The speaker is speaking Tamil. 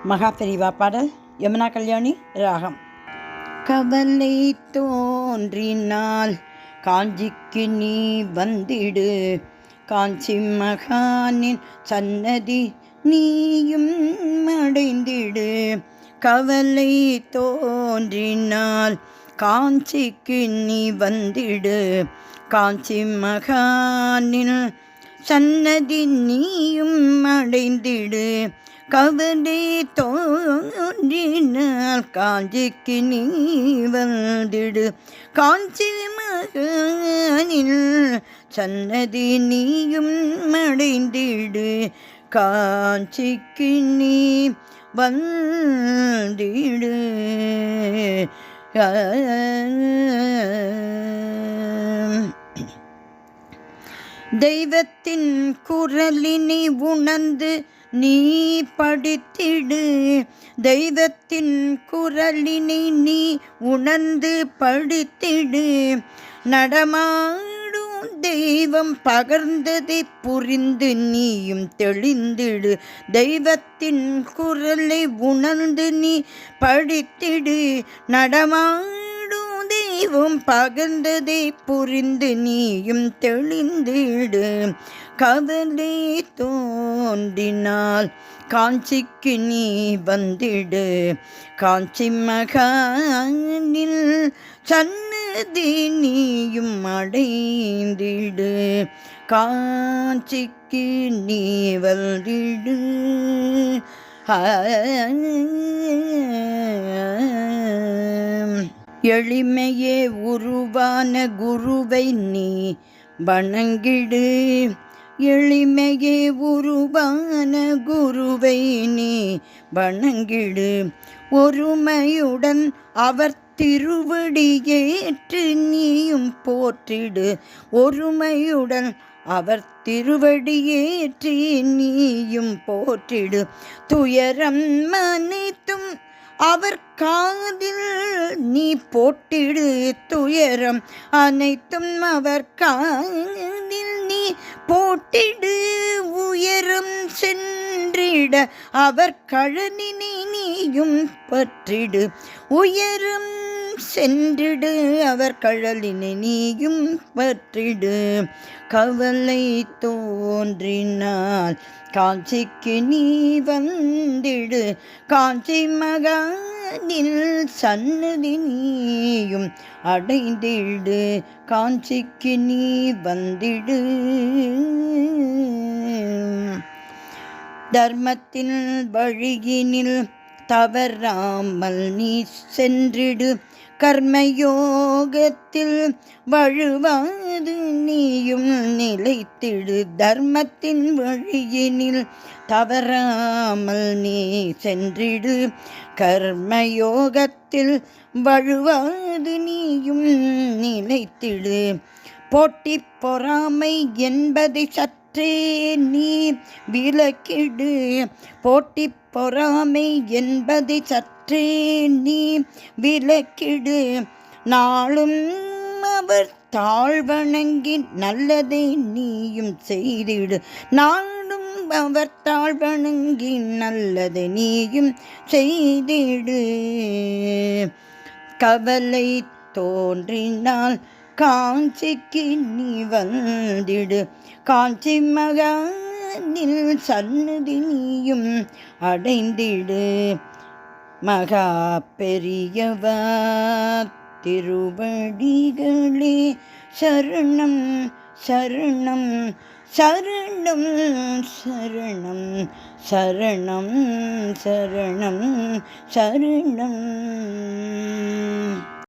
மகாபெரிவா பாடல் யமுனா கல்யாணி ராகம். கவலை தோன்றினால் காஞ்சிக்கு நீ வந்திடு, காஞ்சி மகானின் சன்னதி நீயும் அடைந்திடு. கவலை தோன்றினால் காஞ்சிக்கு நீ வந்திடு, காஞ்சி மகானின் சன்னதி நீயும் அடைந்திடு. கவலை தோன்றினால் காஞ்சிக்கு நீ வந்திடு, காஞ்சி மகானின் சன்னதி நீயும் அடைந்திடு. காஞ்சிக்கு நீ வந்திடு. தெய்வத்தின் குரலினை உணர்ந்து நீ படித்திடு, தெய்வத்தின் குரலினை நீ உணர்ந்து படித்திடு. நடமாடும் தெய்வம் பகர்ந்ததை புரிந்து நீயும் தெளிந்திடு, தெய்வத்தின் குரலை உணர்ந்து நீ படித்திடு. நடமாடும் தெய்வம் பகர்ந்ததை புரிந்து நீயும் தெளிந்திடு. கவலை தோன்றினால் காஞ்சிக்கு நீ வந்திடு, காஞ்சி மகானில் சன்னதி நீயும் அடைந்திடு. காஞ்சிக்கு நீ வந்திடு. எளிமையே உருவான குருவை நீ வணங்கிடு, எளிமையே உருவான குருவை நீ வணங்கிடு. ஒருமையுடன் அவர் திருவடியேற்று நீயும் போற்றிடு, ஒருமையுடன் அவர் திருவடியேற்றி நீயும் போற்றிடு. துயரம் அனைத்தும் அவர் காதில் நீ போட்டிடு, துயரம் அனைத்தும் அவர் காதில் நீ போட்டிடு. உயரம் சென்றிட அவர் கழனினை நீயும் பற்றிடு, உயரம் சென்றிடு அவர் கழலினை நீயும் பற்றிடு. கவலை தோன்றினால் காஞ்சிக்கு நீ வந்திடு, காஞ்சி மகானில் சன்னதி நீயும் அடைந்திடு. காஞ்சிக்கு நீ வந்திடு. தர்மத்தின் வழியினில் தவறாமல் நீ சென்றிடு, கர்மயோகத்தில் வழுவாது நீயும் நிலைத்திடு. தர்மத்தின் வழியினில் தவறாமல் நீ சென்றிடு, கர்மயோகத்தில் வழுவாது நீயும் நிலைத்திடு. போட்டி பொறாமை என்பதை சற்றே நீ விலக்கிடு, போட்டி பொறாமை என்பதை சற்றே நீ விலக்கிடு. நாளும் அவர் தாழ்வணங்கி நல்லதை நீயும் செய்திடு, நாளும் அவர் தாழ்வணங்கி நல்லதை நீயும் செய்திடு. கவலை தோன்றினால் காஞ்சிக்கு நீ வந்திடு, காஞ்சி மகானில் சன்னதி நீயும் அடைந்திடு. மகா பெரியவா திருவடிகளே சரணம் சரணம் சரணம் சரணம் சரணம் சரணம் சரணம்.